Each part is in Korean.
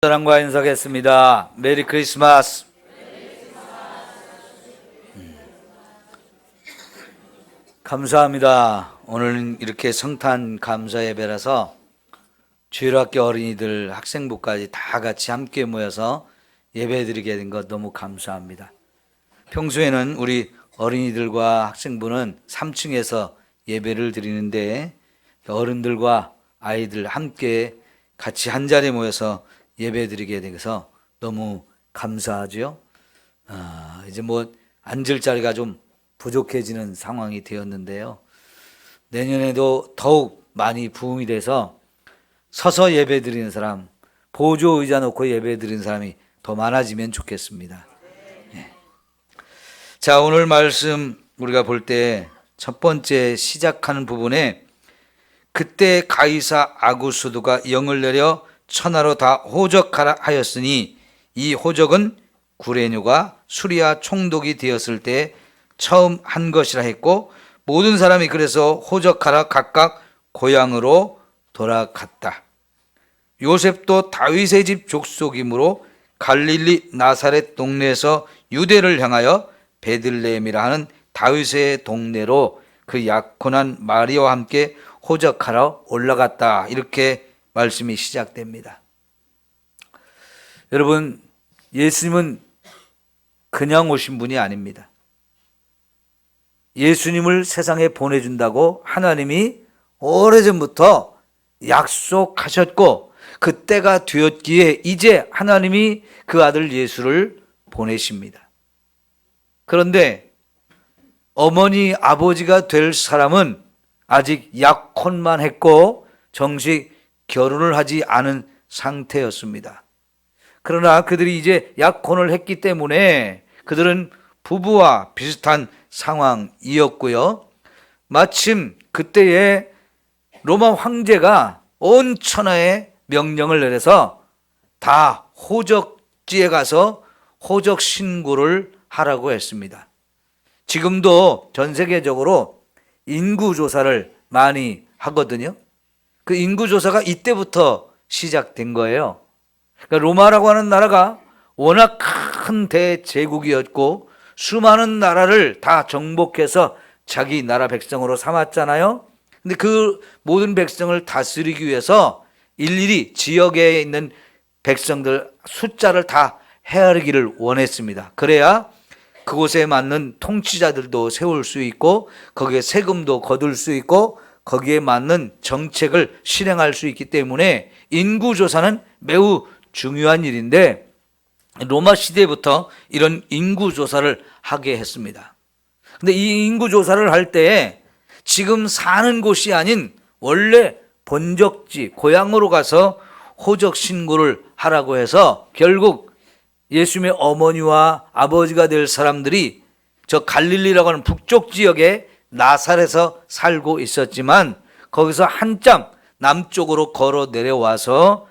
사랑과 인사하겠습니다. 메리 크리스마스. 감사합니다. 오늘은 이렇게 성탄 감사 예배라서 주일학교 어린이들, 학생부까지 다 같이 함께 모여서 예배드리게 된 것 너무 감사합니다. 평소에는 우리 어린이들과 학생부는 3층에서 예배를 드리는데 어른들과 아이들 함께 같이 한 자리에 모여서 예배드리게 돼서 너무 감사하죠. 이제 앉을 자리가 좀 부족해지는 상황이 되었는데요. 내년에도 더욱 많이 부흥이 돼서 서서 예배드리는 사람, 보조 의자 놓고 예배드리는 사람이 더 많아지면 좋겠습니다. 네. 자, 오늘 말씀 우리가 볼 때 첫 번째 시작하는 부분에 그때 가이사 아구스도가 영을 내려 천하로 다 호적하라 하였으니 이 호적은 구레뇨가 수리아 총독이 되었을 때 처음 한 것이라 했고 모든 사람이 그래서 호적하라 각각 고향으로 돌아갔다. 요셉도 다윗의 집 족속이므로 갈릴리 나사렛 동네에서 유대를 향하여 베들레헴이라 하는 다윗의 동네로 그 약혼한 마리아와 함께 호적하러 올라갔다. 이렇게 말씀이 시작됩니다. 여러분, 예수님은 그냥 오신 분이 아닙니다. 예수님을 세상에 보내준다고 하나님이 오래전부터 약속하셨고 그때가 되었기에 이제 하나님이 그 아들 예수를 보내십니다. 그런데 어머니, 아버지가 될 사람은 아직 약혼만 했고 정식 결혼을 하지 않은 상태였습니다. 그러나 그들이 이제 약혼을 했기 때문에 그들은 부부와 비슷한 상황이었고요. 마침 그때에 로마 황제가 온 천하에 명령을 내려서 다 호적지에 가서 호적 신고를 하라고 했습니다. 지금도 전 세계적으로 인구조사를 많이 하거든요. 그 인구조사가 이때부터 시작된 거예요. 그러니까 로마라고 하는 나라가 워낙 큰 대제국이었고 수많은 나라를 다 정복해서 자기 나라 백성으로 삼았잖아요. 근데 그 모든 백성을 다스리기 위해서 일일이 지역에 있는 백성들 숫자를 다 헤아리기를 원했습니다. 그래야 그곳에 맞는 통치자들도 세울 수 있고 거기에 세금도 거둘 수 있고 거기에 맞는 정책을 실행할 수 있기 때문에 인구조사는 매우 중요한 일인데 로마 시대부터 이런 인구조사를 하게 했습니다. 근데 이 인구조사를 할 때 지금 사는 곳이 아닌 원래 본적지, 고향으로 가서 호적 신고를 하라고 해서 결국 예수님의 어머니와 아버지가 될 사람들이 저 갈릴리라고 하는 북쪽 지역에 나사렛에서 살고 있었지만 거기서 한참 남쪽으로 걸어 내려와서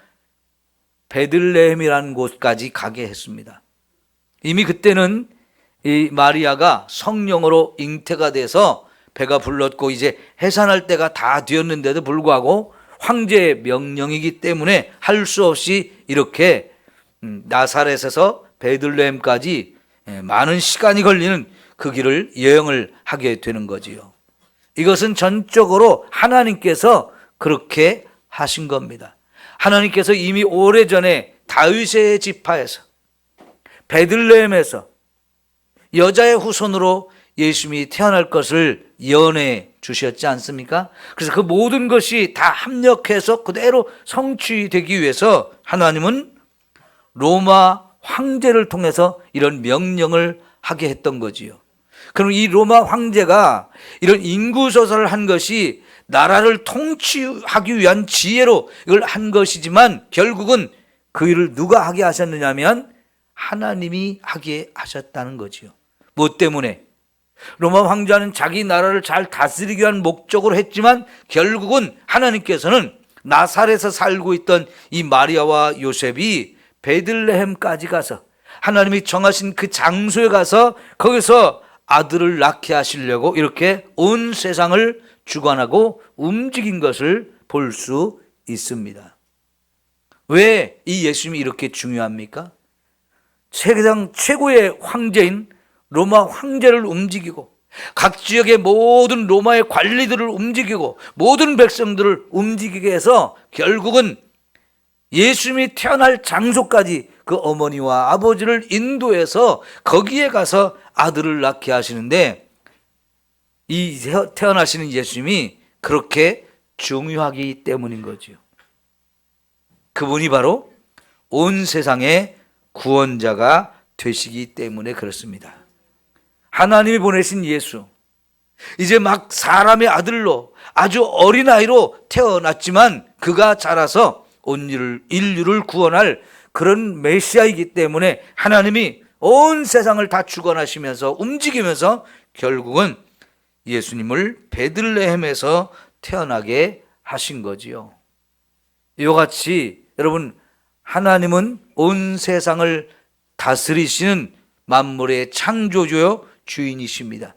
베들레헴이라는 곳까지 가게 했습니다. 이미 그때는 이 마리아가 성령으로 잉태가 돼서 배가 불렀고 이제 해산할 때가 다 되었는데도 불구하고 황제의 명령이기 때문에 할 수 없이 이렇게 나사렛에서 베들레헴까지 많은 시간이 걸리는 그 길을 여행을 하게 되는 거지요. 이것은 전적으로 하나님께서 그렇게 하신 겁니다. 하나님께서 이미 오래전에 다윗의 지파에서 베들레헴에서 여자의 후손으로 예수님이 태어날 것을 예언해 주셨지 않습니까? 그래서 그 모든 것이 다 합력해서 그대로 성취되기 위해서 하나님은 로마 황제를 통해서 이런 명령을 하게 했던 거지요. 그럼 이 로마 황제가 이런 인구조사를 한 것이 나라를 통치하기 위한 지혜로 이걸 한 것이지만 결국은 그 일을 누가 하게 하셨느냐면 하나님이 하게 하셨다는 거지요. 뭐 때문에? 로마 황제는 자기 나라를 잘 다스리기 위한 목적으로 했지만 결국은 하나님께서는 나사렛에서 살고 있던 이 마리아와 요셉이 베들레헴까지 가서 하나님이 정하신 그 장소에 가서 거기서 아들을 낳게 하시려고 이렇게 온 세상을 주관하고 움직인 것을 볼 수 있습니다. 왜 이 예수님이 이렇게 중요합니까? 세상 최고의 황제인 로마 황제를 움직이고 각 지역의 모든 로마의 관리들을 움직이고 모든 백성들을 움직이게 해서 결국은 예수님이 태어날 장소까지 그 어머니와 아버지를 인도해서 거기에 가서 아들을 낳게 하시는데, 이 태어나시는 예수님이 그렇게 중요하기 때문인 거죠. 그분이 바로 온 세상의 구원자가 되시기 때문에 그렇습니다. 하나님이 보내신 예수, 이제 막 사람의 아들로 아주 어린아이로 태어났지만 그가 자라서 온 인류를 구원할 그런 메시아이기 때문에 하나님이 온 세상을 다 주관하시면서 움직이면서 결국은 예수님을 베들레헴에서 태어나게 하신 거지요. 이와 같이 여러분, 하나님은 온 세상을 다스리시는 만물의 창조주요 주인이십니다.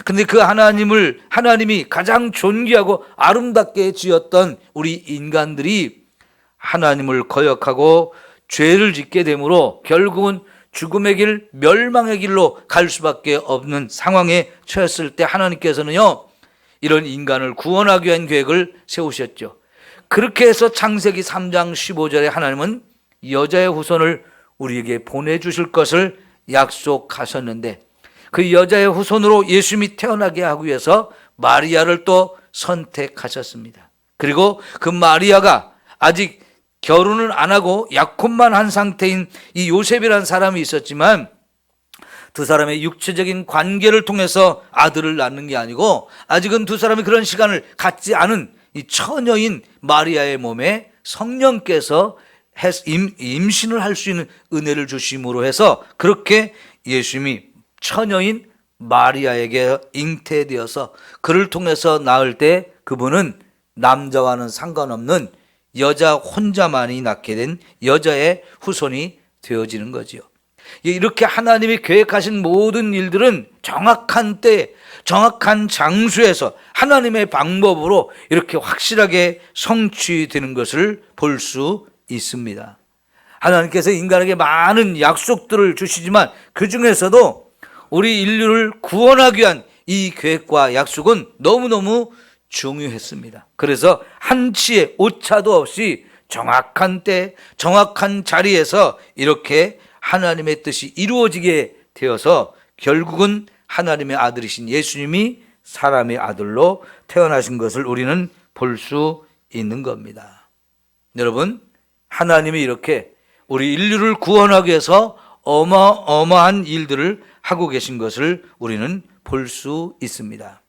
근데 그 하나님이 가장 존귀하고 아름답게 지었던 우리 인간들이 하나님을 거역하고 죄를 짓게 되므로 결국은 죽음의 길, 멸망의 길로 갈 수밖에 없는 상황에 처했을 때 하나님께서는요, 이런 인간을 구원하기 위한 계획을 세우셨죠. 그렇게 해서 창세기 3장 15절에 하나님은 여자의 후손을 우리에게 보내주실 것을 약속하셨는데, 그 여자의 후손으로 예수님이 태어나게 하기 위해서 마리아를 또 선택하셨습니다. 그리고 그 마리아가 아직 결혼을 안 하고 약혼만 한 상태인 이 요셉이라는 사람이 있었지만, 두 사람의 육체적인 관계를 통해서 아들을 낳는 게 아니고 아직은 두 사람이 그런 시간을 갖지 않은 이 처녀인 마리아의 몸에 성령께서 임신을 할 수 있는 은혜를 주심으로 해서 그렇게 예수님이 처녀인 마리아에게 잉태되어서 그를 통해서 낳을 때 그분은 남자와는 상관없는 여자 혼자만이 낳게 된 여자의 후손이 되어지는 거지요. 이렇게 하나님이 계획하신 모든 일들은 정확한 때, 정확한 장소에서 하나님의 방법으로 이렇게 확실하게 성취되는 것을 볼 수 있습니다. 하나님께서 인간에게 많은 약속들을 주시지만 그 중에서도 우리 인류를 구원하기 위한 이 계획과 약속은 너무너무 중요했습니다. 그래서 한치의 오차도 없이 정확한 때, 정확한 자리에서 이렇게 하나님의 뜻이 이루어지게 되어서 결국은 하나님의 아들이신 예수님이 사람의 아들로 태어나신 것을 우리는 볼 수 있는 겁니다. 여러분, 하나님이 이렇게 우리 인류를 구원하기 위해서 어마어마한 일들을 하고 계신 것을 우리는 볼 수 있습니다.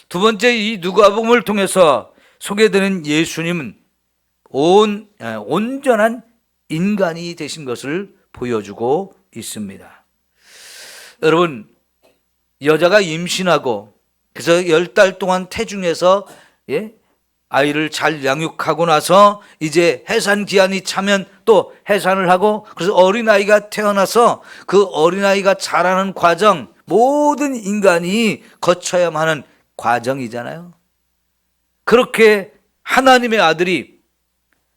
두 번째, 이 누가복음을 통해서 소개되는 예수님은 온전한 인간이 되신 것을 보여주고 있습니다. 여러분, 여자가 임신하고 그래서 10달 동안 태중에서 아이를 잘 양육하고 나서 이제 해산 기한이 차면 또 해산을 하고, 그래서 어린아이가 태어나서 그 어린아이가 자라는 과정, 모든 인간이 거쳐야만 하는 과정이잖아요. 그렇게 하나님의 아들이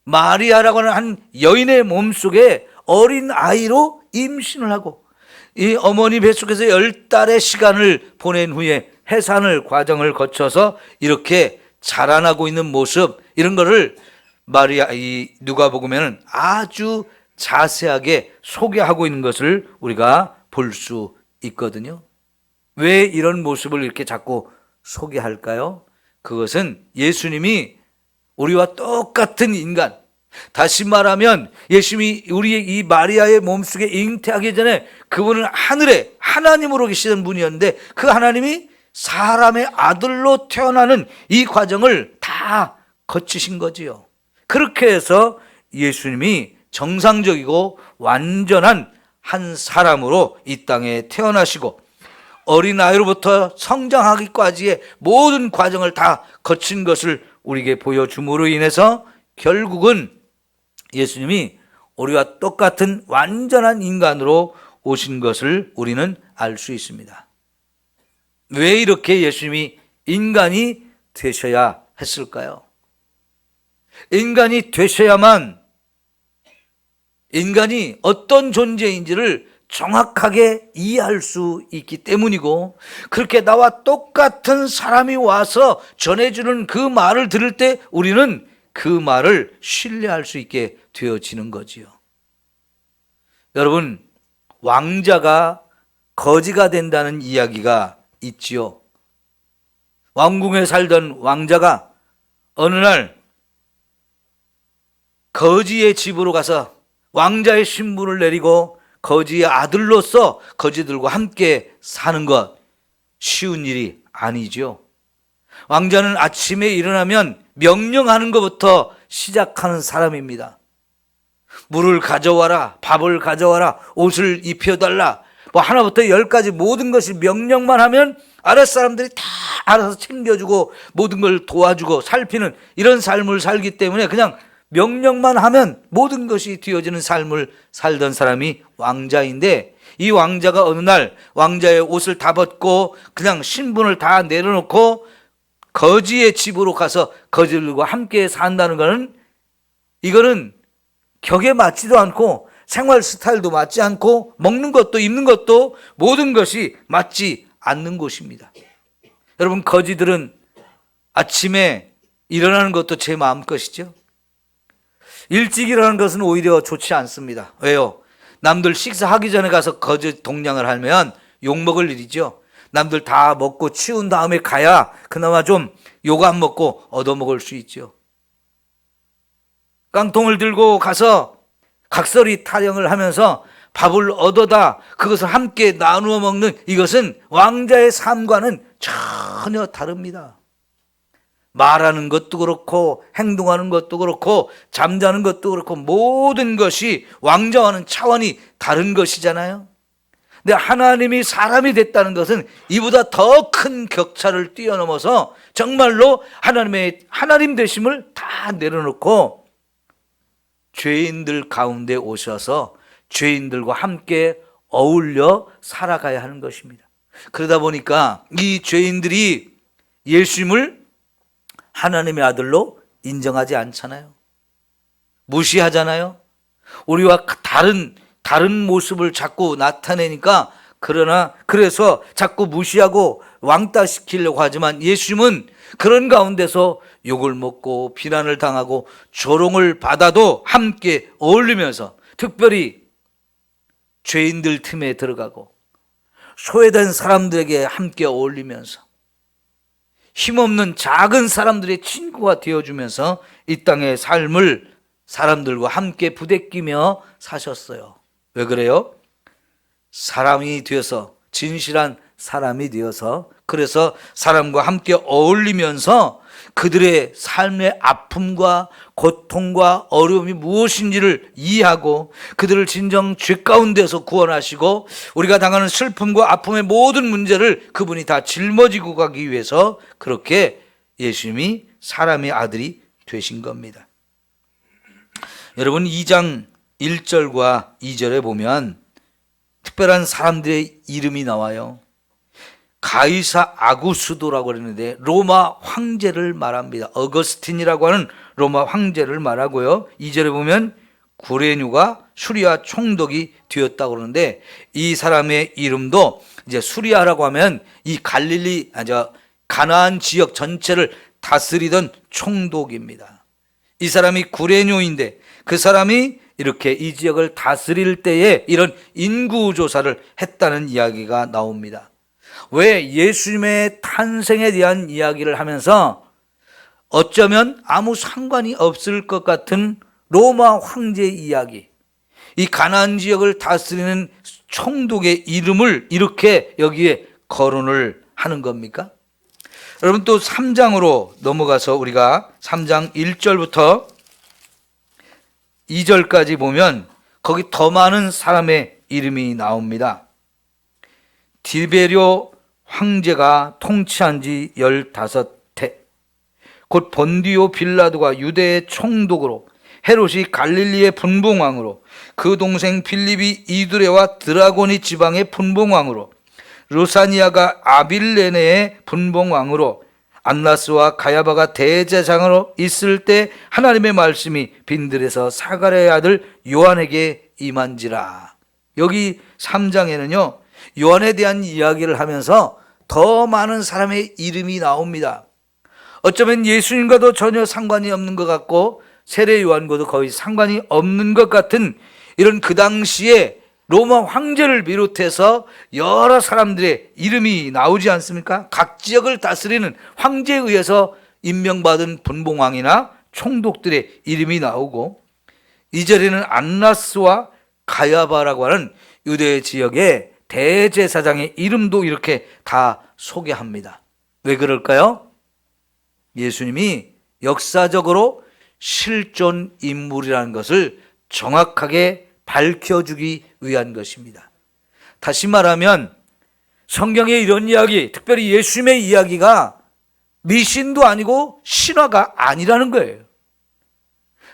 마리아라고 하는 한 여인의 몸속에 어린 아이로 임신을 하고 이 어머니 뱃속에서 10달의 시간을 보낸 후에 해산을 과정을 거쳐서 이렇게 자라나고 있는 모습, 이런 거를 이 누가복음에는 아주 자세하게 소개하고 있는 것을 우리가 볼 수 있거든요. 왜 이런 모습을 이렇게 자꾸 소개할까요? 그것은 예수님이 우리와 똑같은 인간, 다시 말하면 예수님이 우리의 이 마리아의 몸속에 잉태하기 전에 그분은 하늘에 하나님으로 계시던 분이었는데 그 하나님이 사람의 아들로 태어나는 이 과정을 다 거치신 거지요. 그렇게 해서 예수님이 정상적이고 완전한 한 사람으로 이 땅에 태어나시고 어린아이로부터 성장하기까지의 모든 과정을 다 거친 것을 우리에게 보여줌으로 인해서 결국은 예수님이 우리와 똑같은 완전한 인간으로 오신 것을 우리는 알 수 있습니다. 왜 이렇게 예수님이 인간이 되셔야 했을까요? 인간이 되셔야만 인간이 어떤 존재인지를 정확하게 이해할 수 있기 때문이고, 그렇게 나와 똑같은 사람이 와서 전해주는 그 말을 들을 때 우리는 그 말을 신뢰할 수 있게 되어지는 거지요. 여러분, 왕자가 거지가 된다는 이야기가 있지요. 왕궁에 살던 왕자가 어느 날 거지의 집으로 가서 왕자의 신분을 내리고 거지의 아들로서 거지들과 함께 사는 것, 쉬운 일이 아니죠. 왕자는 아침에 일어나면 명령하는 것부터 시작하는 사람입니다. 물을 가져와라, 밥을 가져와라, 옷을 입혀달라, 뭐 하나부터 열까지 모든 것이 명령만 하면 아랫사람들이 다 알아서 챙겨주고 모든 걸 도와주고 살피는 이런 삶을 살기 때문에 그냥 명령만 하면 모든 것이 되어지는 삶을 살던 사람이 왕자인데, 이 왕자가 어느 날 왕자의 옷을 다 벗고 그냥 신분을 다 내려놓고 거지의 집으로 가서 거지들과 함께 산다는 것은, 이거는 격에 맞지도 않고 생활 스타일도 맞지 않고 먹는 것도 입는 것도 모든 것이 맞지 않는 곳입니다. 여러분, 거지들은 아침에 일어나는 것도 제 마음 것이죠. 일찍 일어나는 것은 오히려 좋지 않습니다. 왜요? 남들 식사하기 전에 가서 거지 동냥을 하면 욕먹을 일이죠. 남들 다 먹고 치운 다음에 가야 그나마 좀 욕 안 먹고 얻어먹을 수 있죠. 깡통을 들고 가서 각설이 타령을 하면서 밥을 얻어다 그것을 함께 나누어 먹는 이것은 왕자의 삶과는 전혀 다릅니다. 말하는 것도 그렇고 행동하는 것도 그렇고 잠자는 것도 그렇고 모든 것이 왕자와는 차원이 다른 것이잖아요. 근데 하나님이 사람이 됐다는 것은 이보다 더 큰 격차를 뛰어넘어서 정말로 하나님의 하나님 되심을 다 내려놓고 죄인들 가운데 오셔서 죄인들과 함께 어울려 살아가야 하는 것입니다. 그러다 보니까 이 죄인들이 예수님을 하나님의 아들로 인정하지 않잖아요. 무시하잖아요. 우리와 다른 모습을 자꾸 나타내니까, 그래서 자꾸 무시하고 왕따시키려고 하지만 예수님은 그런 가운데서 욕을 먹고 비난을 당하고 조롱을 받아도 함께 어울리면서, 특별히 죄인들 틈에 들어가고 소외된 사람들에게 함께 어울리면서 힘없는 작은 사람들의 친구가 되어주면서 이 땅의 삶을 사람들과 함께 부대끼며 사셨어요. 왜 그래요? 사람이 되어서, 진실한 사람이 되어서, 그래서 사람과 함께 어울리면서 그들의 삶의 아픔과 고통과 어려움이 무엇인지를 이해하고 그들을 진정 죄 가운데서 구원하시고 우리가 당하는 슬픔과 아픔의 모든 문제를 그분이 다 짊어지고 가기 위해서 그렇게 예수님이 사람의 아들이 되신 겁니다. 여러분, 2장 1절과 2절에 보면 특별한 사람들의 이름이 나와요. 가이사 아구스도라고 그러는데 로마 황제를 말합니다. 어거스틴이라고 하는 로마 황제를 말하고요. 2절에 보면 구레뉴가 수리아 총독이 되었다고 그러는데, 이 사람의 이름도 이제 수리아라고 하면 이 가나안 지역 전체를 다스리던 총독입니다. 이 사람이 구레뉴인데 그 사람이 이렇게 이 지역을 다스릴 때에 이런 인구조사를 했다는 이야기가 나옵니다. 왜? 예수님의 탄생에 대한 이야기를 하면서 어쩌면 아무 상관이 없을 것 같은 로마 황제의 이야기, 이 가나안 지역을 다스리는 총독의 이름을 이렇게 여기에 거론을 하는 겁니까? 여러분, 또 3장으로 넘어가서 우리가 3장 1절부터 2절까지 보면 거기 더 많은 사람의 이름이 나옵니다. 디베료 황제가 통치한 지 15해, 곧 본디오 빌라도가 유대의 총독으로, 헤롯이 갈릴리의 분봉왕으로, 그 동생 빌립이 이두레와 드라고니 지방의 분봉왕으로, 루사니아가 아빌레네의 분봉왕으로, 안나스와 가야바가 대제사장으로 있을 때 하나님의 말씀이 빈들에서 사가랴의 아들 요한에게 임한지라. 여기 3장에는요 요한에 대한 이야기를 하면서 더 많은 사람의 이름이 나옵니다. 어쩌면 예수님과도 전혀 상관이 없는 것 같고 세례 요한과도 거의 상관이 없는 것 같은 이런 그 당시에 로마 황제를 비롯해서 여러 사람들의 이름이 나오지 않습니까? 각 지역을 다스리는 황제에 의해서 임명받은 분봉왕이나 총독들의 이름이 나오고, 이 절에는 안나스와 가야바라고 하는 유대 지역의 대제사장의 이름도 이렇게 다 소개합니다. 왜 그럴까요? 예수님이 역사적으로 실존 인물이라는 것을 정확하게 밝혀주기 위한 것입니다. 다시 말하면 성경의 이런 이야기, 특별히 예수님의 이야기가 미신도 아니고 신화가 아니라는 거예요.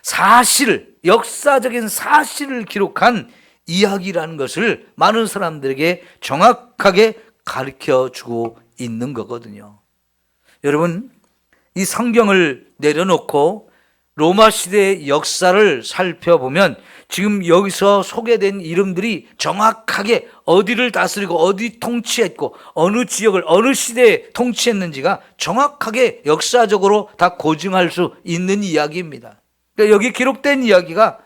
사실, 역사적인 사실을 기록한 이야기라는 것을 많은 사람들에게 정확하게 가르쳐주고 있는 거거든요. 여러분, 이 성경을 내려놓고 로마 시대의 역사를 살펴보면 지금 여기서 소개된 이름들이 정확하게 어디를 다스리고 어디 통치했고 어느 지역을 어느 시대에 통치했는지가 정확하게 역사적으로 다 고증할 수 있는 이야기입니다. 그러니까 여기 기록된 이야기가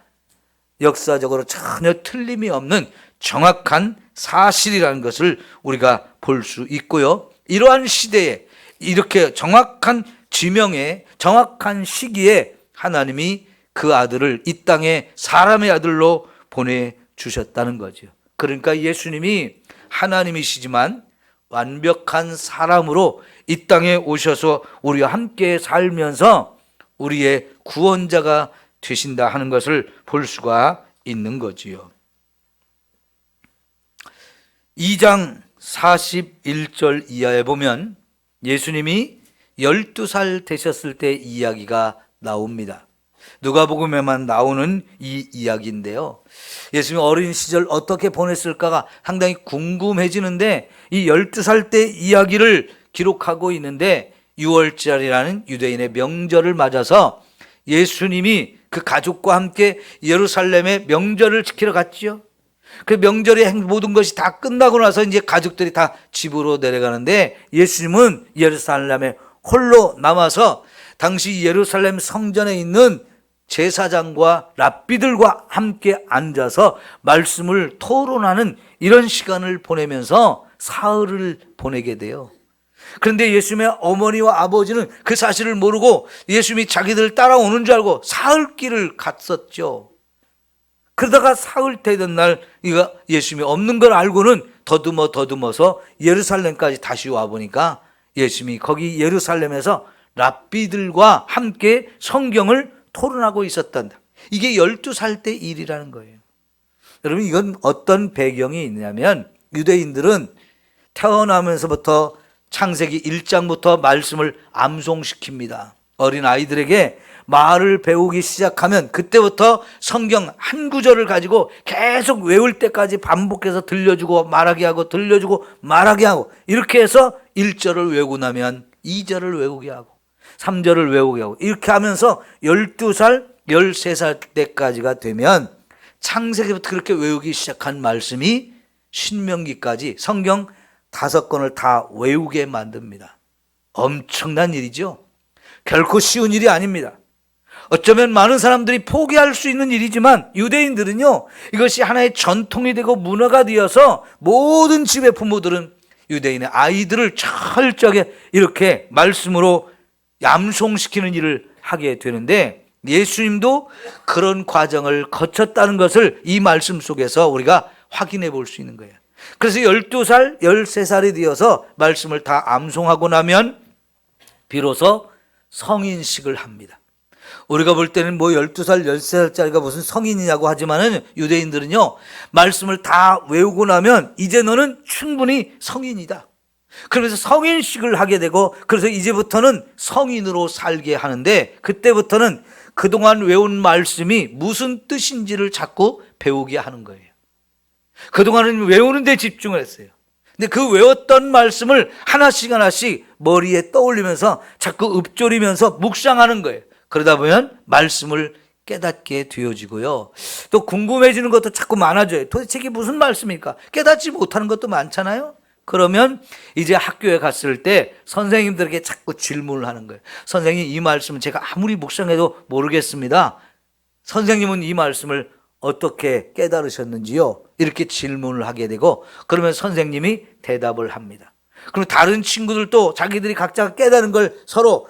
역사적으로 전혀 틀림이 없는 정확한 사실이라는 것을 우리가 볼 수 있고요. 이러한 시대에 이렇게 정확한 지명에 정확한 시기에 하나님이 그 아들을 이 땅에 사람의 아들로 보내주셨다는 거죠. 그러니까 예수님이 하나님이시지만 완벽한 사람으로 이 땅에 오셔서 우리와 함께 살면서 우리의 구원자가 되신다 하는 것을 볼 수가 있는 거지요. 2장 41절 이하에 보면 예수님이 12살 되셨을 때 이야기가 나옵니다. 누가복음에만 나오는 이 이야기인데요. 예수님이 어린 시절 어떻게 보냈을까가 상당히 궁금해지는데 이 12살 때 이야기를 기록하고 있는데 6월절이라는 유대인의 명절을 맞아서 예수님이 그 가족과 함께 예루살렘의 명절을 지키러 갔지요. 그 명절의 모든 것이 다 끝나고 나서 이제 가족들이 다 집으로 내려가는데 예수님은 예루살렘에 홀로 남아서 당시 예루살렘 성전에 있는 제사장과 랍비들과 함께 앉아서 말씀을 토론하는 이런 시간을 보내면서 사흘을 보내게 돼요. 그런데 예수님의 어머니와 아버지는 그 사실을 모르고 예수님이 자기들 따라오는 줄 알고 사흘 길을 갔었죠. 그러다가 사흘 되던 날 예수님이 없는 걸 알고는 더듬어서 예루살렘까지 다시 와보니까 예수님이 거기 예루살렘에서 랍비들과 함께 성경을 토론하고 있었단다. 이게 12살 때 일이라는 거예요. 여러분, 이건 어떤 배경이 있냐면 유대인들은 태어나면서부터 창세기 1장부터 말씀을 암송시킵니다. 어린 아이들에게 말을 배우기 시작하면 그때부터 성경 한 구절을 가지고 계속 외울 때까지 반복해서 들려주고 말하게 하고 들려주고 말하게 하고 이렇게 해서 1절을 외우고 나면 2절을 외우게 하고 3절을 외우게 하고 이렇게 하면서 12살, 13살 때까지가 되면 창세기부터 그렇게 외우기 시작한 말씀이 신명기까지 성경 5권을 다 외우게 만듭니다. 엄청난 일이죠. 결코 쉬운 일이 아닙니다. 어쩌면 많은 사람들이 포기할 수 있는 일이지만 유대인들은요, 이것이 하나의 전통이 되고 문화가 되어서 모든 집의 부모들은 유대인의 아이들을 철저하게 이렇게 말씀으로 암송시키는 일을 하게 되는데 예수님도 그런 과정을 거쳤다는 것을 이 말씀 속에서 우리가 확인해 볼 수 있는 거예요. 그래서 12살, 13살이 되어서 말씀을 다 암송하고 나면 비로소 성인식을 합니다. 우리가 볼 때는 12살, 13살짜리가 무슨 성인이냐고 하지만은 유대인들은요, 말씀을 다 외우고 나면 이제 너는 충분히 성인이다. 그러면서 성인식을 하게 되고 그래서 이제부터는 성인으로 살게 하는데 그때부터는 그동안 외운 말씀이 무슨 뜻인지를 자꾸 배우게 하는 거예요. 그동안은 외우는 데 집중을 했어요. 근데 그 외웠던 말씀을 하나씩 하나씩 머리에 떠올리면서 자꾸 읊조리면서 묵상하는 거예요. 그러다 보면 말씀을 깨닫게 되어지고요. 또 궁금해지는 것도 자꾸 많아져요. 도대체 이게 무슨 말씀입니까? 깨닫지 못하는 것도 많잖아요. 그러면 이제 학교에 갔을 때 선생님들에게 자꾸 질문을 하는 거예요. 선생님, 이 말씀은 제가 아무리 묵상해도 모르겠습니다. 선생님은 이 말씀을 어떻게 깨달으셨는지요? 이렇게 질문을 하게 되고, 그러면 선생님이 대답을 합니다. 그럼 다른 친구들도 자기들이 각자가 깨달은 걸 서로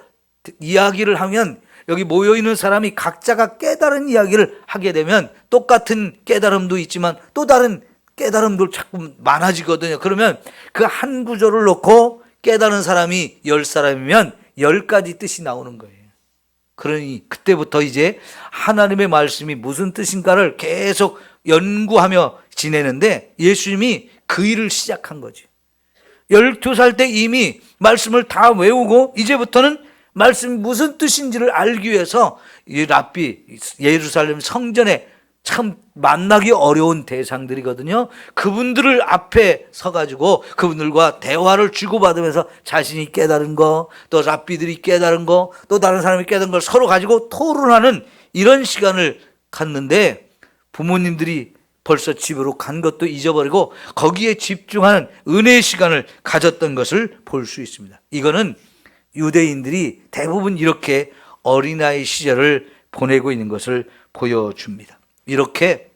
이야기를 하면, 여기 모여있는 사람이 각자가 깨달은 이야기를 하게 되면 똑같은 깨달음도 있지만 또 다른 깨달음도 자꾸 많아지거든요. 그러면 그 한 구절을 놓고 깨달은 사람이 10사람이면 10가지 뜻이 나오는 거예요. 그러니 그때부터 이제 하나님의 말씀이 무슨 뜻인가를 계속 연구하며 지내는데, 예수님이 그 일을 시작한 거지. 12살 때 이미 말씀을 다 외우고 이제부터는 말씀이 무슨 뜻인지를 알기 위해서 이 랍비, 예루살렘 성전에 참 만나기 어려운 대상들이거든요. 그분들을 앞에 서가지고 그분들과 대화를 주고받으면서 자신이 깨달은 거, 또 랍비들이 깨달은 거, 또 다른 사람이 깨달은 걸 서로 가지고 토론하는 이런 시간을 갖는데, 부모님들이 벌써 집으로 간 것도 잊어버리고 거기에 집중하는 은혜의 시간을 가졌던 것을 볼 수 있습니다. 이거는 유대인들이 대부분 이렇게 어린아이 시절을 보내고 있는 것을 보여줍니다. 이렇게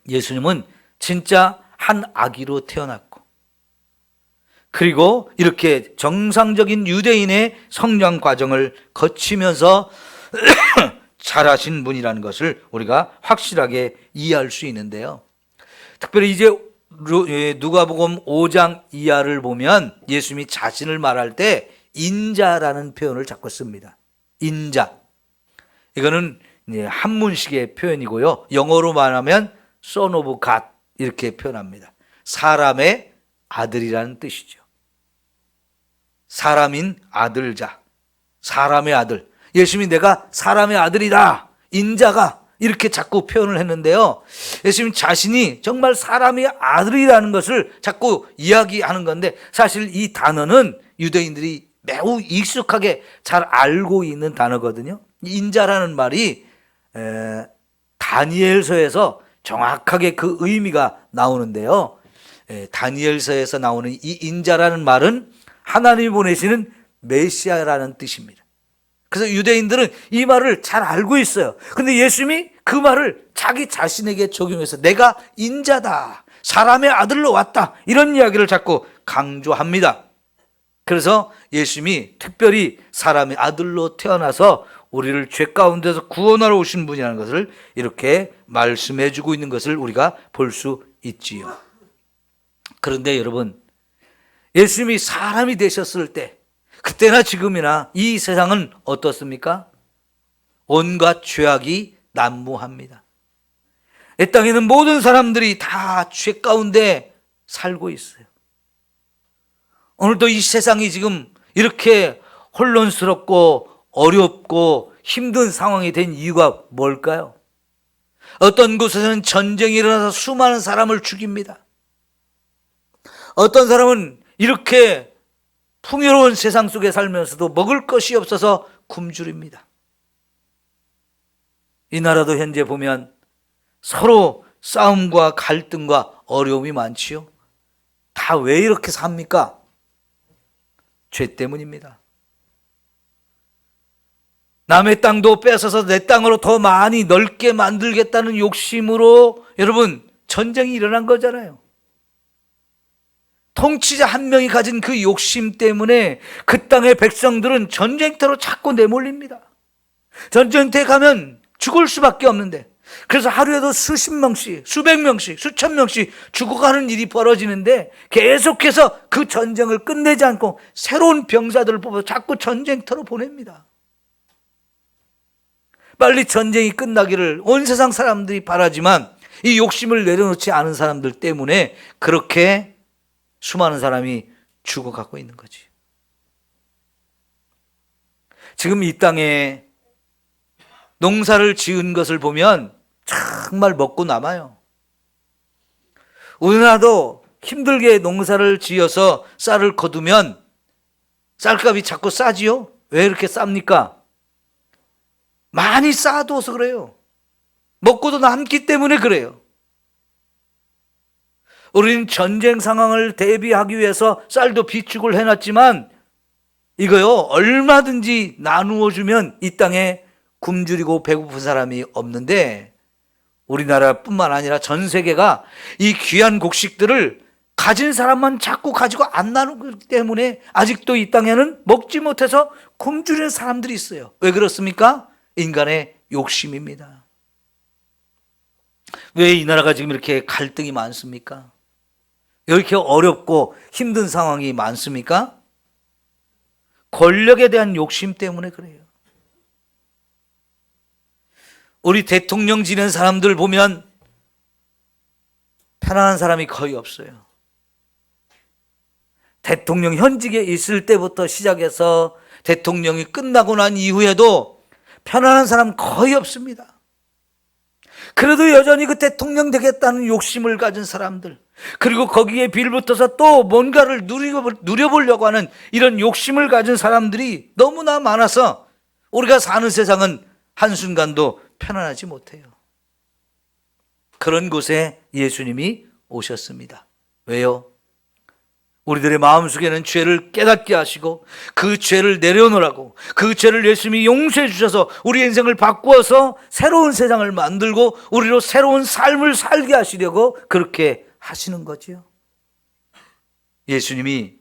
예수님은 진짜 한 아기로 태어났고, 그리고 이렇게 정상적인 유대인의 성장 과정을 거치면서 자라신 분이라는 것을 우리가 확실하게 이해할 수 있는데요. 특별히 이제 누가복음 5장 이하를 보면 예수님이 자신을 말할 때 인자라는 표현을 자꾸 씁니다. 인자. 이거는 한문식의 표현이고요. 영어로 말하면 son of God 이렇게 표현합니다. 사람의 아들이라는 뜻이죠. 사람인 아들자, 사람의 아들. 예수님이 내가 사람의 아들이다, 인자가, 이렇게 자꾸 표현을 했는데요. 예수님 자신이 정말 사람의 아들이라는 것을 자꾸 이야기하는 건데, 사실 이 단어는 유대인들이 매우 익숙하게 잘 알고 있는 단어거든요. 인자라는 말이 다니엘서에서 정확하게 그 의미가 나오는데요. 다니엘서에서 나오는 이 인자라는 말은 하나님이 보내시는 메시아라는 뜻입니다. 그래서 유대인들은 이 말을 잘 알고 있어요. 그런데 예수님이 그 말을 자기 자신에게 적용해서 내가 인자다, 사람의 아들로 왔다, 이런 이야기를 자꾸 강조합니다. 그래서 예수님이 특별히 사람의 아들로 태어나서 우리를 죄 가운데서 구원하러 오신 분이라는 것을 이렇게 말씀해 주고 있는 것을 우리가 볼 수 있지요. 그런데 여러분, 예수님이 사람이 되셨을 때, 그때나 지금이나 이 세상은 어떻습니까? 온갖 죄악이 난무합니다. 이 땅에는 모든 사람들이 다 죄 가운데 살고 있어요. 오늘도 이 세상이 지금 이렇게 혼란스럽고 어렵고 힘든 상황이 된 이유가 뭘까요? 어떤 곳에서는 전쟁이 일어나서 수많은 사람을 죽입니다. 어떤 사람은 이렇게 풍요로운 세상 속에 살면서도 먹을 것이 없어서 굶주립니다. 이 나라도 현재 보면 서로 싸움과 갈등과 어려움이 많지요. 다 왜 이렇게 삽니까? 죄 때문입니다. 남의 땅도 뺏어서 내 땅으로 더 많이 넓게 만들겠다는 욕심으로 여러분 전쟁이 일어난 거잖아요. 통치자 한 명이 가진 그 욕심 때문에 그 땅의 백성들은 전쟁터로 자꾸 내몰립니다. 전쟁터에 가면 죽을 수밖에 없는데, 그래서 하루에도 수십 명씩, 수백 명씩, 수천 명씩 죽어가는 일이 벌어지는데, 계속해서 그 전쟁을 끝내지 않고 새로운 병사들을 뽑아서 자꾸 전쟁터로 보냅니다. 빨리 전쟁이 끝나기를 온 세상 사람들이 바라지만 이 욕심을 내려놓지 않은 사람들 때문에 그렇게 수많은 사람이 죽어가고 있는 거지. 지금 이 땅에 농사를 지은 것을 보면 정말 먹고 남아요. 우리나라도 힘들게 농사를 지어서 쌀을 거두면 쌀값이 자꾸 싸지요? 왜 이렇게 쌉니까? 많이 쌓아둬서 그래요. 먹고도 남기 때문에 그래요. 우리는 전쟁 상황을 대비하기 위해서 쌀도 비축을 해놨지만 이거요, 얼마든지 나누어 주면 이 땅에 굶주리고 배고픈 사람이 없는데, 우리나라뿐만 아니라 전 세계가 이 귀한 곡식들을 가진 사람만 자꾸 가지고 안 나누기 때문에 아직도 이 땅에는 먹지 못해서 굶주리는 사람들이 있어요. 왜 그렇습니까? 인간의 욕심입니다. 왜 이 나라가 지금 이렇게 갈등이 많습니까? 왜 이렇게 어렵고 힘든 상황이 많습니까? 권력에 대한 욕심 때문에 그래요. 우리 대통령 지낸 사람들 보면 편안한 사람이 거의 없어요. 대통령 현직에 있을 때부터 시작해서 대통령이 끝나고 난 이후에도 편안한 사람 거의 없습니다. 그래도 여전히 그 대통령 되겠다는 욕심을 가진 사람들, 그리고 거기에 빌붙어서 또 뭔가를 누려보려고 하는 이런 욕심을 가진 사람들이 너무나 많아서 우리가 사는 세상은 한순간도 편안하지 못해요. 그런 곳에 예수님이 오셨습니다. 왜요? 우리들의 마음속에는 죄를 깨닫게 하시고 그 죄를 내려놓으라고, 그 죄를 예수님이 용서해 주셔서 우리 인생을 바꾸어서 새로운 세상을 만들고 우리로 새로운 삶을 살게 하시려고 그렇게 하시는 거지요. 예수님이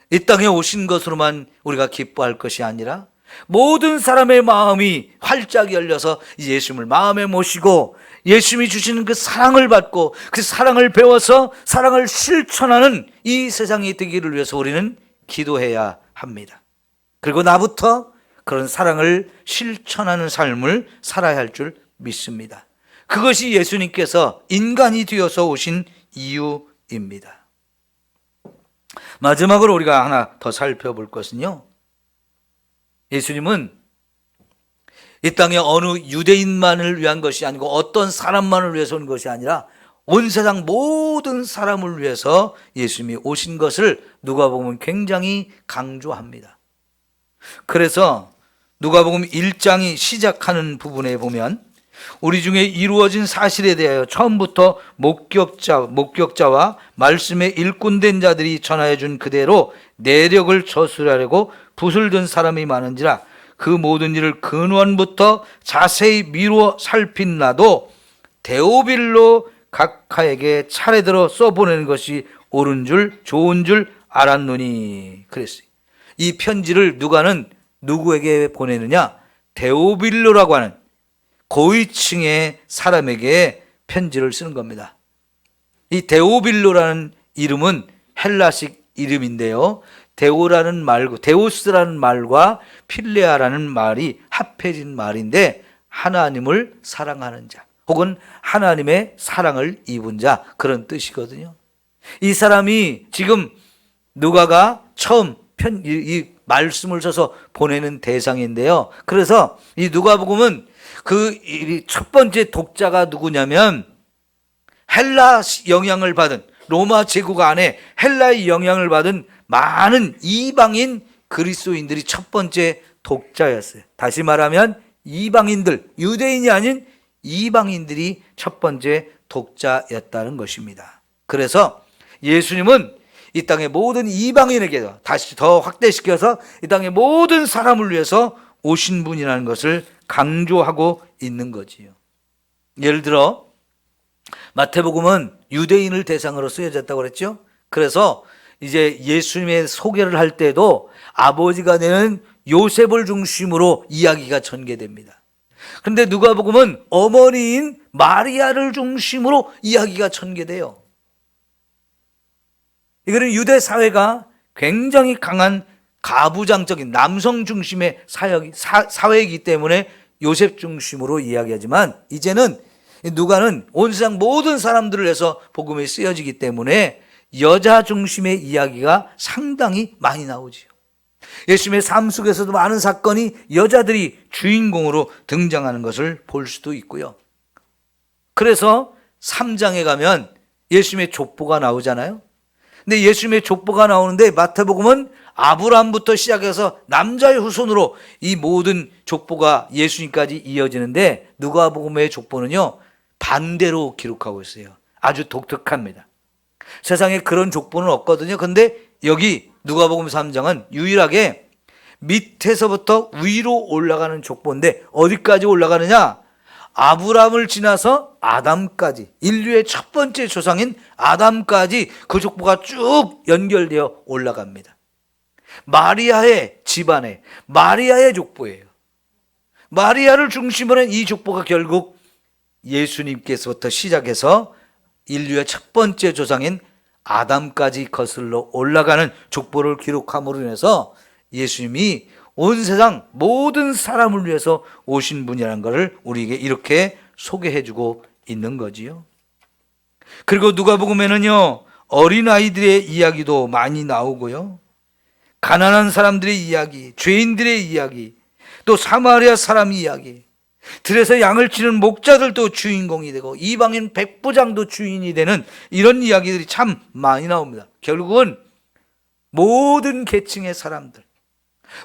이 땅에 오신 것으로만 우리가 기뻐할 것이 아니라 모든 사람의 마음이 활짝 열려서 예수님을 마음에 모시고 예수님이 주시는 그 사랑을 받고 그 사랑을 배워서 사랑을 실천하는 이 세상이 되기를 위해서 우리는 기도해야 합니다. 그리고 나부터 그런 사랑을 실천하는 삶을 살아야 할 줄 믿습니다. 그것이 예수님께서 인간이 되어서 오신 이유입니다. 마지막으로 우리가 하나 더 살펴볼 것은요, 예수님은 이 땅에 어느 유대인만을 위한 것이 아니고 어떤 사람만을 위해서 온 것이 아니라 온 세상 모든 사람을 위해서 예수님이 오신 것을 누가복음은 굉장히 강조합니다. 그래서 누가복음 1장이 시작하는 부분에 보면 우리 중에 이루어진 사실에 대하여 처음부터 목격자와 말씀에 일꾼된 자들이 전하여 준 그대로 내력을 저술하려고 붓을 든 사람이 많은지라 그 모든 일을 근원부터 자세히 미루어 살핀 나도 데오빌로 각하에게 차례대로 써보내는 것이 옳은 줄 좋은 줄 알았노니 그랬어요. 이 편지를 누가는 누구에게 보내느냐? 데오빌로라고 하는 고위층의 사람에게 편지를 쓰는 겁니다. 이 데오빌로라는 이름은 헬라식 이름인데요, 데오라는 말고 데오스라는 말과 필레아라는 말이 합해진 말인데 하나님을 사랑하는 자 혹은 하나님의 사랑을 입은 자, 그런 뜻이거든요. 이 사람이 지금 누가가 처음 이 말씀을 써서 보내는 대상인데요, 그래서 이 누가복음은 그 첫 번째 독자가 누구냐면 헬라 영향을 받은, 로마 제국 안에 헬라의 영향을 받은 많은 이방인 그리스도인들이 첫 번째 독자였어요. 다시 말하면 이방인들, 유대인이 아닌 이방인들이 첫 번째 독자였다는 것입니다. 그래서 예수님은 이 땅의 모든 이방인에게도, 다시 더 확대시켜서 이 땅의 모든 사람을 위해서 오신 분이라는 것을 강조하고 있는 거지요. 예를 들어 마태복음은 유대인을 대상으로 쓰여졌다고 그랬죠. 그래서 이제 예수님의 소개를 할 때도 아버지가 되는 요셉을 중심으로 이야기가 전개됩니다. 그런데 누가복음은 어머니인 마리아를 중심으로 이야기가 전개돼요. 이거는 유대 사회가 굉장히 강한 가부장적인 남성 중심의 사회이기 때문에 요셉 중심으로 이야기하지만, 이제는 누가는 온 세상 모든 사람들을 위해서 복음이 쓰여지기 때문에 여자 중심의 이야기가 상당히 많이 나오지요. 예수님의 삶 속에서도 많은 사건이 여자들이 주인공으로 등장하는 것을 볼 수도 있고요. 그래서 3장에 가면 예수님의 족보가 나오잖아요. 근데 예수님의 족보가 나오는데 마태복음은 아브라함부터 시작해서 남자의 후손으로 이 모든 족보가 예수님까지 이어지는데 누가복음의 족보는요 반대로 기록하고 있어요. 아주 독특합니다. 세상에 그런 족보는 없거든요. 근데 여기 누가복음 3장은 유일하게 밑에서부터 위로 올라가는 족보인데 어디까지 올라가느냐? 아브라함을 지나서 아담까지, 인류의 첫 번째 조상인 아담까지 그 족보가 쭉 연결되어 올라갑니다. 마리아의 집안에 마리아의 족보예요. 마리아를 중심으로 한 이 족보가 결국 예수님께서부터 시작해서 인류의 첫 번째 조상인 아담까지 거슬러 올라가는 족보를 기록함으로 인해서 예수님이 온 세상 모든 사람을 위해서 오신 분이라는 것을 우리에게 이렇게 소개해주고 있는 거지요. 그리고 누가복음에는요 어린아이들의 이야기도 많이 나오고요, 가난한 사람들의 이야기, 죄인들의 이야기, 또 사마리아 사람 이야기, 들에서 양을 치는 목자들도 주인공이 되고 이방인 백부장도 주인이 되는 이런 이야기들이 참 많이 나옵니다. 결국은 모든 계층의 사람들,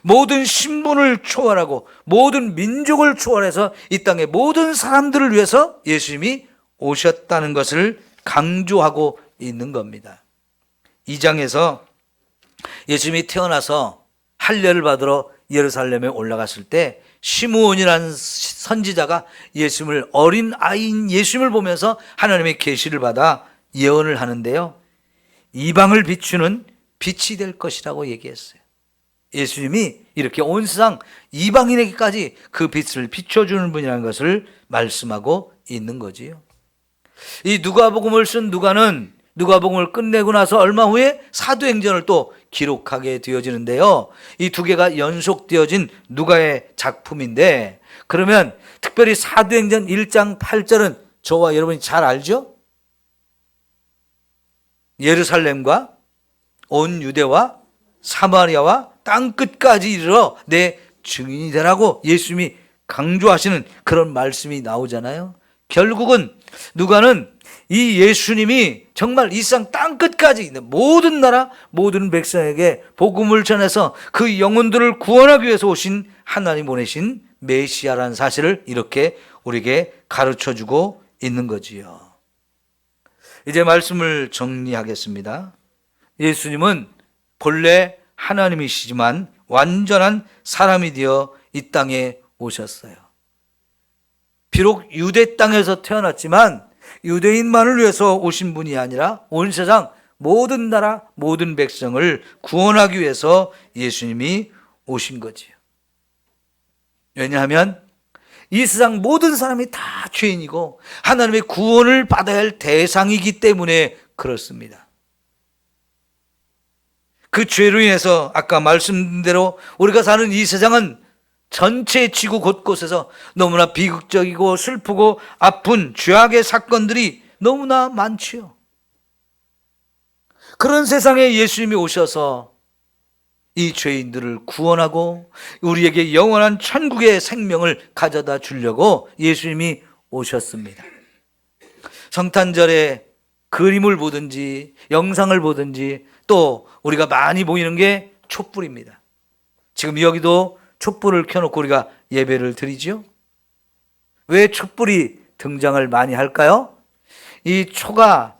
모든 신분을 초월하고 모든 민족을 초월해서 이 땅의 모든 사람들을 위해서 예수님이 오셨다는 것을 강조하고 있는 겁니다. 2장에서 예수님이 태어나서 할례를 받으러 예루살렘에 올라갔을 때 시므온이라는 선지자가 예수님을, 어린 아이인 예수님을 보면서 하나님의 계시를 받아 예언을 하는데요, 이방을 비추는 빛이 될 것이라고 얘기했어요. 예수님이 이렇게 온 세상 이방인에게까지 그 빛을 비춰주는 분이라는 것을 말씀하고 있는 거지요. 이 누가복음을 쓴 누가는 누가복음을 끝내고 나서 얼마 후에 사도행전을 또 기록하게 되어지는데요, 이 두 개가 연속되어진 누가의 작품인데, 그러면 특별히 사도행전 1장 8절은 저와 여러분이 잘 알죠? 예루살렘과 온 유대와 사마리아와 땅끝까지 이르러 내 증인이 되라고 예수님이 강조하시는 그런 말씀이 나오잖아요. 결국은 누가는 이 예수님이 정말 이 세상 땅끝까지 있는 모든 나라 모든 백성에게 복음을 전해서 그 영혼들을 구원하기 위해서 오신 하나님 보내신 메시아라는 사실을 이렇게 우리에게 가르쳐주고 있는 거지요. 이제 말씀을 정리하겠습니다. 예수님은 본래 하나님이시지만 완전한 사람이 되어 이 땅에 오셨어요. 비록 유대 땅에서 태어났지만 유대인만을 위해서 오신 분이 아니라 온 세상 모든 나라 모든 백성을 구원하기 위해서 예수님이 오신 거지요. 왜냐하면 이 세상 모든 사람이 다 죄인이고 하나님의 구원을 받아야 할 대상이기 때문에 그렇습니다. 그 죄로 인해서 아까 말씀드린 대로 우리가 사는 이 세상은 전체 지구 곳곳에서 너무나 비극적이고 슬프고 아픈 죄악의 사건들이 너무나 많지요. 그런 세상에 예수님이 오셔서 이 죄인들을 구원하고 우리에게 영원한 천국의 생명을 가져다 주려고 예수님이 오셨습니다. 성탄절에 그림을 보든지 영상을 보든지 또 우리가 많이 보이는 게 촛불입니다. 지금 여기도 촛불을 켜놓고 우리가 예배를 드리죠. 왜 촛불이 등장을 많이 할까요? 이 초가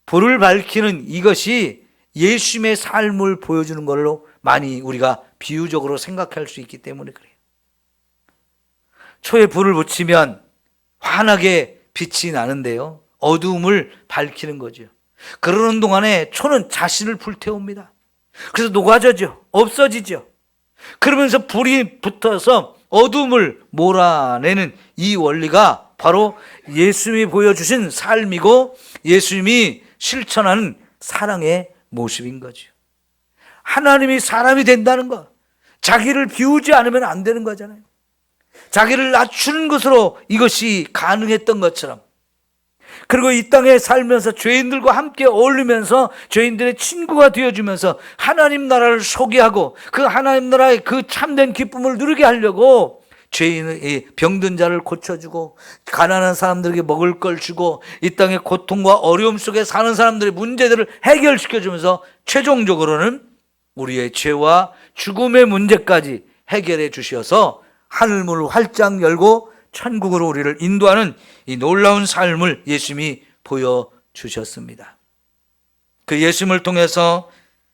불을 밝히는 이것이 예수님의 삶을 보여주는 걸로 많이 우리가 비유적으로 생각할 수 있기 때문에 그래요. 초에 불을 붙이면 환하게 빛이 나는데요, 어두움을 밝히는 거죠. 그러는 동안에 초는 자신을 불태웁니다. 그래서 녹아져죠. 없어지죠. 그러면서 불이 붙어서 어둠을 몰아내는 이 원리가 바로 예수님이 보여주신 삶이고 예수님이 실천하는 사랑의 모습인 거죠. 하나님이 사람이 된다는 것, 자기를 비우지 않으면 안 되는 거잖아요. 자기를 낮추는 것으로 이것이 가능했던 것처럼, 그리고 이 땅에 살면서 죄인들과 함께 어울리면서 죄인들의 친구가 되어주면서 하나님 나라를 소개하고 그 하나님 나라의 그 참된 기쁨을 누리게 하려고 죄인의 병든 자를 고쳐주고 가난한 사람들에게 먹을 걸 주고 이 땅의 고통과 어려움 속에 사는 사람들의 문제들을 해결시켜주면서 최종적으로는 우리의 죄와 죽음의 문제까지 해결해 주셔서 하늘문을 활짝 열고 천국으로 우리를 인도하는 이 놀라운 삶을 예수님이 보여주셨습니다. 그 예수님을 통해서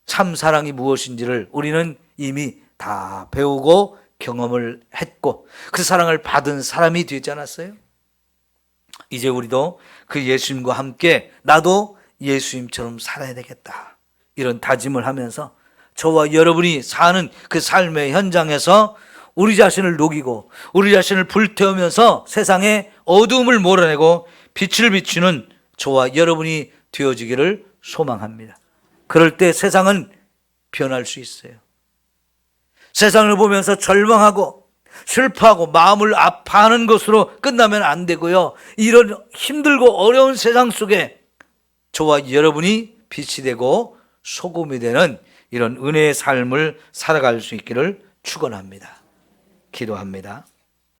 참 사랑이 무엇인지를 우리는 이미 다 배우고 경험을 했고 그 사랑을 받은 사람이 되지 않았어요? 이제 우리도 그 예수님과 함께 나도 예수님처럼 살아야 되겠다, 이런 다짐을 하면서 저와 여러분이 사는 그 삶의 현장에서 우리 자신을 녹이고 우리 자신을 불태우면서 세상에 어두움을 몰아내고 빛을 비추는 저와 여러분이 되어지기를 소망합니다. 그럴 때 세상은 변할 수 있어요. 세상을 보면서 절망하고 슬퍼하고 마음을 아파하는 것으로 끝나면 안 되고요. 이런 힘들고 어려운 세상 속에 저와 여러분이 빛이 되고 소금이 되는 이런 은혜의 삶을 살아갈 수 있기를 축원합니다. 기도합니다.